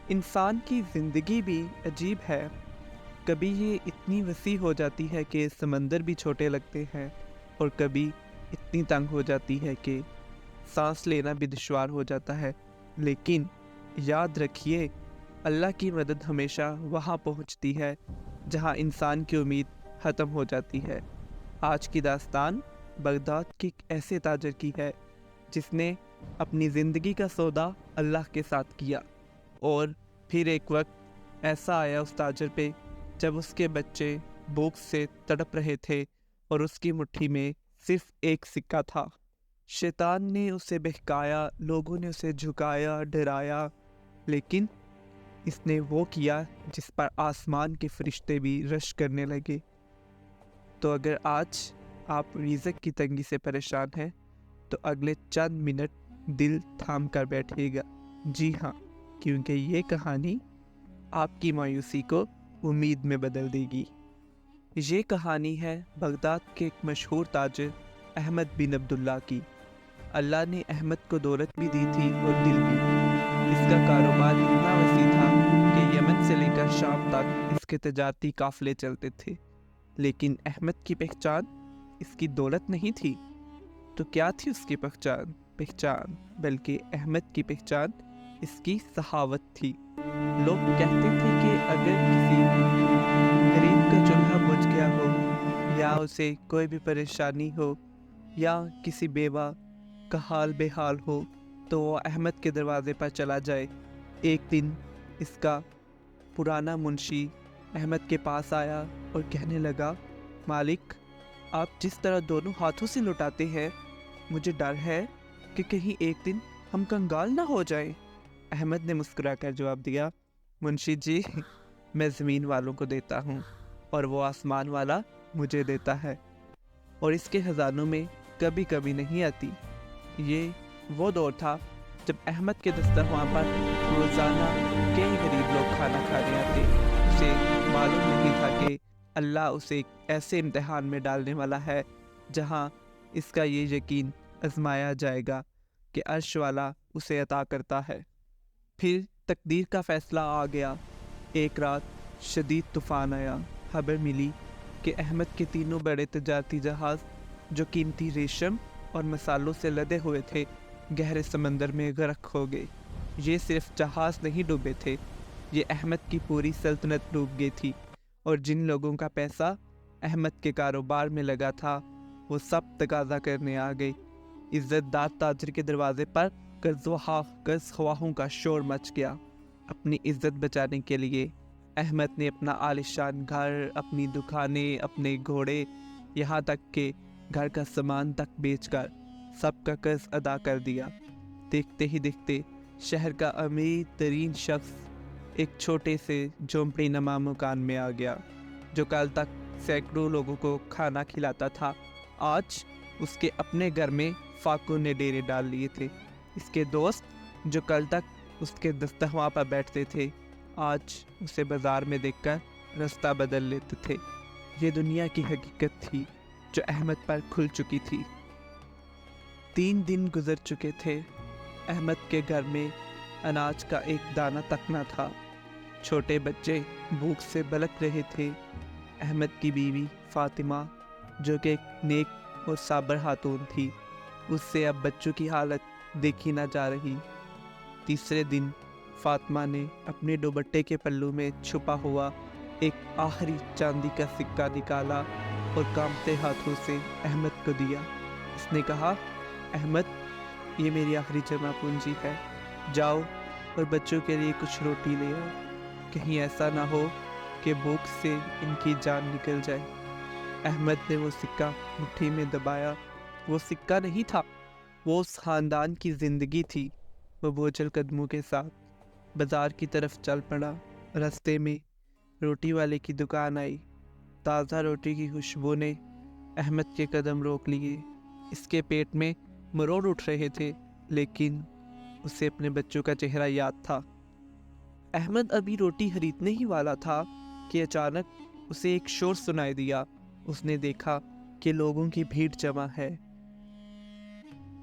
انسان کی زندگی بھی عجیب ہے۔ کبھی یہ اتنی وسیع ہو جاتی ہے کہ سمندر بھی چھوٹے لگتے ہیں، اور کبھی اتنی تنگ ہو جاتی ہے کہ سانس لینا بھی دشوار ہو جاتا ہے۔ لیکن یاد رکھیے، اللہ کی مدد ہمیشہ وہاں پہنچتی ہے جہاں انسان کی امید ختم ہو جاتی ہے۔ آج کی داستان بغداد کے ایک ایسے تاجر کی ہے جس نے اپنی زندگی کا سودا اللہ کے ساتھ کیا، اور پھر ایک وقت ایسا آیا اس تاجر پہ جب اس کے بچے بھوک سے تڑپ رہے تھے اور اس کی مٹھی میں صرف ایک سکہ تھا۔ شیطان نے اسے بہکایا، لوگوں نے اسے جھکایا، ڈرایا، لیکن اس نے وہ کیا جس پر آسمان کے فرشتے بھی رشک کرنے لگے۔ تو اگر آج آپ رزق کی تنگی سے پریشان ہیں تو اگلے چند منٹ دل تھام کر بیٹھیے گا۔ جی ہاں، کیونکہ یہ کہانی آپ کی مایوسی کو امید میں بدل دے گی۔ یہ کہانی ہے بغداد کے ایک مشہور تاجر احمد بن عبداللہ کی۔ اللہ نے احمد کو دولت بھی دی تھی اور دل بھی۔ اس کا کاروبار اتنا وسیع تھا کہ یمن سے لے کر شام تک اس کے تجارتی قافلے چلتے تھے، لیکن احمد کی پہچان اس کی دولت نہیں تھی۔ تو کیا تھی اس کی پہچان بلکہ احمد کی پہچان اس کی سخاوت تھی۔ لوگ کہتے تھے کہ اگر کسی غریب کا چولہا بجھ گیا ہو، یا اسے کوئی بھی پریشانی ہو، یا کسی بیوہ کا حال بے حال ہو، تو وہ احمد کے دروازے پر چلا جائے۔ ایک دن اس کا پرانا منشی احمد کے پاس آیا اور کہنے لگا، مالک، آپ جس طرح دونوں ہاتھوں سے لوٹاتے ہیں، مجھے ڈر ہے کہ کہیں ایک دن ہم کنگال نہ ہو جائیں۔ احمد نے مسکرا کر جواب دیا، منشی جی، میں زمین والوں کو دیتا ہوں اور وہ آسمان والا مجھے دیتا ہے، اور اس کے خزانوں میں کبھی کبھی نہیں آتی۔ یہ وہ دور تھا جب احمد کے دسترخوان پر روزانہ کئی غریب لوگ کھانا کھانے آتے۔ اسے معلوم نہیں تھا کہ اللہ اسے ایک ایسے امتحان میں ڈالنے والا ہے جہاں اس کا یہ یقین آزمایا جائے گا کہ عرش والا اسے عطا کرتا ہے۔ پھر تقدیر کا فیصلہ آ گیا۔ ایک رات شدید طوفان آیا۔ خبر ملی کہ احمد کے تینوں بڑے تجارتی جہاز جو قیمتی ریشم اور مسالوں سے لدے ہوئے تھے، گہرے سمندر میں غرق ہو گئے۔ یہ صرف جہاز نہیں ڈوبے تھے، یہ احمد کی پوری سلطنت ڈوب گئی تھی، اور جن لوگوں کا پیسہ احمد کے کاروبار میں لگا تھا وہ سب تقاضا کرنے آ گئے۔ عزت دار تاجر کے دروازے پر قرض خواہوں کا شور مچ گیا۔ اپنی عزت بچانے کے لیے احمد نے اپنا عالیشان گھر، اپنی دکانیں، اپنے گھوڑے، یہاں تک کہ گھر کا سامان تک بیچ کر سب کا قرض ادا کر دیا۔ دیکھتے ہی دیکھتے شہر کا امیر ترین شخص ایک چھوٹے سے جھونپڑی نما مکان میں آ گیا۔ جو کل تک سینکڑوں لوگوں کو کھانا کھلاتا تھا، آج اس کے اپنے گھر میں فاقوں نے ڈیرے ڈال لیے تھے۔ اس کے دوست جو کل تک اس کے دسترخوان پر بیٹھتے تھے، آج اسے بازار میں دیکھ کر رستہ بدل لیتے تھے۔ یہ دنیا کی حقیقت تھی جو احمد پر کھل چکی تھی۔ 3 دن گزر چکے تھے۔ احمد کے گھر میں اناج کا ایک دانہ تک نہ تھا۔ چھوٹے بچے بھوک سے بلک رہے تھے۔ احمد کی بیوی فاطمہ، جو کہ ایک نیک اور صابر خاتون تھی، اس سے اب بچوں کی حالت دیکھی نہ جا رہی۔ تیسرے دن فاطمہ نے اپنے دوپٹے کے پلو میں چھپا ہوا ایک آخری چاندی کا سکہ نکالا اور کانپتے ہاتھوں سے احمد کو دیا۔ اس نے کہا، احمد، یہ میری آخری جمع پونجی ہے، جاؤ اور بچوں کے لیے کچھ روٹی لے آؤ، کہیں ایسا نہ ہو کہ بھوک سے ان کی جان نکل جائے۔ احمد نے وہ سکہ مٹھی میں دبایا۔ وہ سکہ نہیں تھا، وہ اس خاندان کی زندگی تھی۔ وہ بوجھل قدموں کے ساتھ بازار کی طرف چل پڑا۔ رستے میں روٹی والے کی دکان آئی۔ تازہ روٹی کی خوشبو نے احمد کے قدم روک لیے۔ اس کے پیٹ میں مروڑ اٹھ رہے تھے، لیکن اسے اپنے بچوں کا چہرہ یاد تھا۔ احمد ابھی روٹی خریدنے ہی والا تھا کہ اچانک اسے ایک شور سنائی دیا۔ اس نے دیکھا کہ لوگوں کی بھیڑ جمع ہے،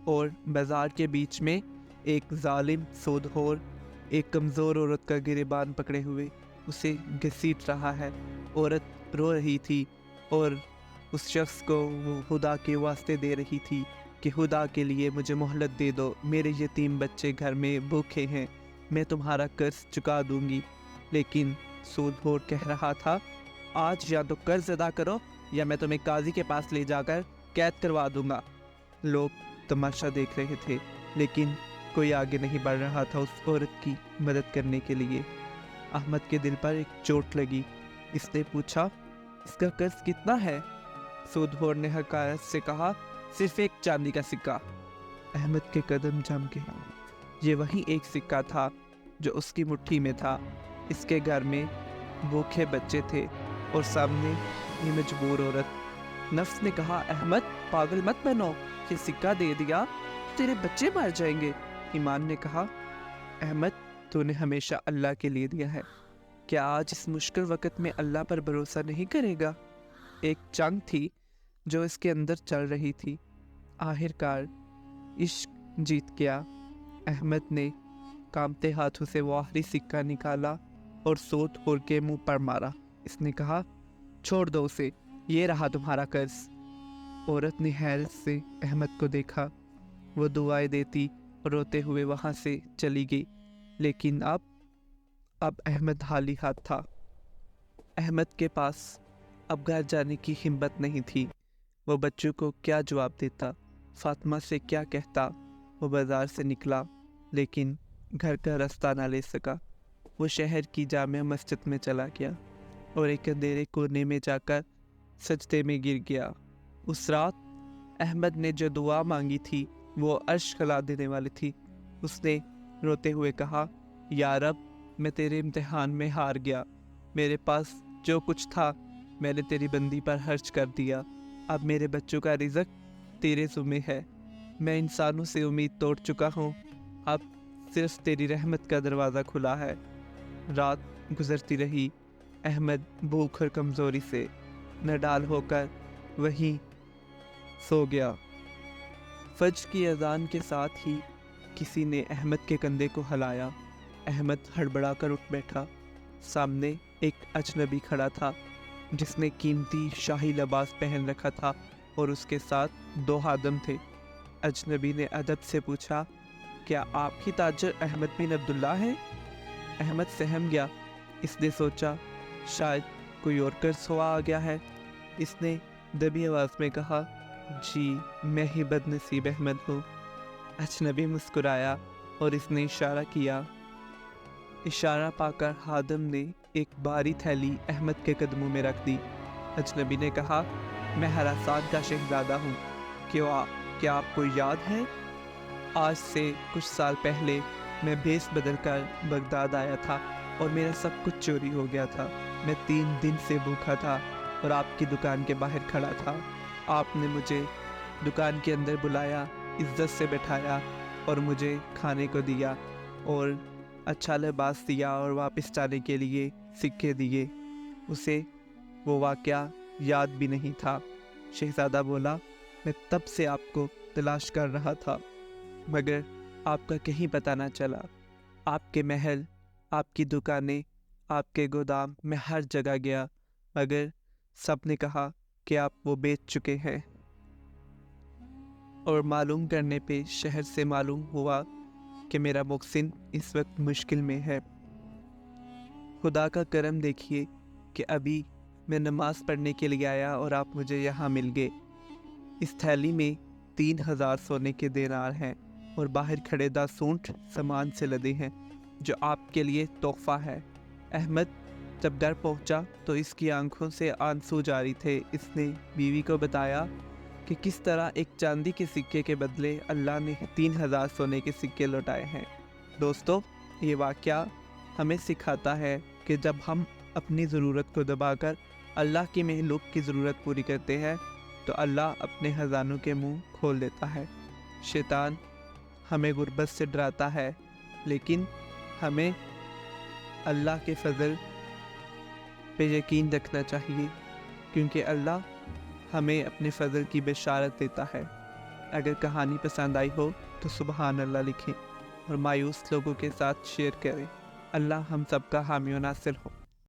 اور بازار کے بیچ میں ایک ظالم سودخور एक कमज़ोर औरत का गिरेबान पकड़े हुए उसे घसीट रहा है। औरत रो रही थी और उस शख्स को वो खुदा के वास्ते दे रही थी कि खुदा के लिए मुझे मोहलत दे दो, मेरे यतीम बच्चे घर में भूखे हैं, मैं तुम्हारा कर्ज चुका दूंगी। लेकिन सूदखोर कह रहा था, आज या तो कर्ज अदा करो या मैं तुम्हें काजी के पास ले जाकर कैद करवा दूंगा। लोग तमाशा देख रहे थे, लेकिन कोई आगे नहीं बढ़ रहा था उस औरत की मदद करने के लिए। अहमद के दिल पर एक चोट लगी। इसने पूछा, इसका कर्ज कितना है? सूदखोर ने हकारत से कहा, सिर्फ एक चांदी का सिक्का। अहमद के कदम जम गए। ये वही एक सिक्का था जो उसकी मुट्ठी में था। इसके घर में भूखे बच्चे थे और सामने ये मजबूर औरत। नफ्स ने कहा, अहमद पागल मत बनो, ये सिक्का दे दिया तेरे बच्चे मर जाएंगे। ईमान ने कहा, अहमद तूने हमेशा अल्लाह के लिए दिया है, क्या आज इस मुश्किल वक्त में अल्लाह पर भरोसा नहीं करेगा? एक जंग थी जो इसके अंदर चल रही थी। आखिरकार इश्क जीत गया। अहमद ने कांपते हाथों से वो आखिरी सिक्का निकाला और सूदखोर के मुंह पर मारा। इसने कहा, छोड़ दो उसे, ये रहा तुम्हारा कर्ज। औरत ने हैरत से अहमद को देखा। वो दुआएं देती रोते हुए वहाँ से चली गई। लेकिन अब अहमद हाली हाथ था। अहमद के पास अब घर जाने की हिम्मत नहीं थी। वो बच्चों को क्या जवाब देता, फातिमा से क्या कहता? वो बाज़ार से निकला, लेकिन घर का रास्ता ना ले सका। वो शहर की जामिया मस्जिद में चला गया और एक अंधेरे कोने में जाकर सजदे में गिर गया। उस रात अहमद ने जो दुआ मांगी थी वो अर्श खिला देने वाली थी। उसने रोते हुए कहा, या रब, मैं तेरे इम्तिहान में हार गया। मेरे पास जो कुछ था मैंने तेरी बंदी पर खर्च कर दिया। अब मेरे बच्चों का रिज़्क तेरे ज़िम्मे है। मैं इंसानों से उम्मीद तोड़ चुका हूँ, अब सिर्फ तेरी रहमत का दरवाज़ा खुला है। रात गुजरती रही। अहमद भूख और कमज़ोरी से नडाल होकर वहीं सो गया। फज्र की अजान के साथ ही किसी ने अहमद के कंधे को हिलाया। अहमद हड़बड़ा कर उठ बैठा। सामने एक अजनबी खड़ा था जिसने कीमती शाही लिबास पहन रखा था और उसके साथ 2 खादिम थे। अजनबी ने अदब से पूछा, क्या आप ही ताजर अहमद बिन अब्दुल्ला हैं? अहमद सहम गया। इसने सोचा शायद कोई और कर्ज हुआ आ गया है। इसने दबी आवाज़ में कहा, जी मैं ही बदनसीब अहमद हूँ। अजनबी मुस्कुराया और इसने इशारा किया। इशारा पाकर खादिम ने एक भारी थैली अहमद के कदमों में रख दी। अजनबी ने कहा, मैं हरासान का शहजादा हूँ, क्या आपको याद है? आज से कुछ साल पहले मैं भेस बदल कर बगदाद आया था और मेरा सब कुछ चोरी हो गया था। मैं 3 दिन से भूखा था और आपकी दुकान के बाहर खड़ा था। आपने मुझे दुकान के अंदर बुलाया, इज्जत से बैठाया और मुझे खाने को दिया और अच्छा लिबास दिया और वापस जाने के लिए सिक्के दिए। उसे वो वाक़या याद भी नहीं था। शहज़ादा बोला, मैं तब से आपको तलाश कर रहा था मगर आपका कहीं पता ना चला। आपके महल, आपकी दुकानें, आपके गोदाम में हर जगह गया मगर सब ने कहा कि आप वो बेच चुके हैं। और मालूम करने पे शहर से मालूम हुआ कि मेरा मुहसिन इस वक्त मुश्किल में है। खुदा का करम देखिए कि अभी मैं नमाज़ पढ़ने के लिए आया और आप मुझे यहाँ मिल गए। इस थैली में 3000 सोने के दिनार हैं और बाहर खड़े 10 ऊंट सामान से लदे हैं जो आपके लिए तोहफा है। अहमद जब घर पहुंचा तो इसकी आंखों से आंसू जारी थे। इसने बीवी को बताया कि किस तरह एक चांदी के सिक्के के बदले अल्लाह ने 3000 सोने के सिक्के लौटाए हैं। दोस्तों, ये वाक़या हमें सिखाता है कि जब हम अपनी ज़रूरत को दबाकर अल्लाह की महलूक की ज़रूरत पूरी करते हैं तो अल्लाह अपने ख़जानों के मुंह खोल देता है। शैतान हमें गुर्बत से डराता है, लेकिन हमें अल्लाह के फजल पे यकीन रखना चाहिए क्योंकि अल्लाह हमें अपने फजल की बशारत देता है। अगर कहानी पसंद आई हो तो सुबहान अल्लाह लिखें। اور مایوس لوگوں کے ساتھ شیئر کریں۔ اللہ ہم سب کا حامی و ناصر ہو۔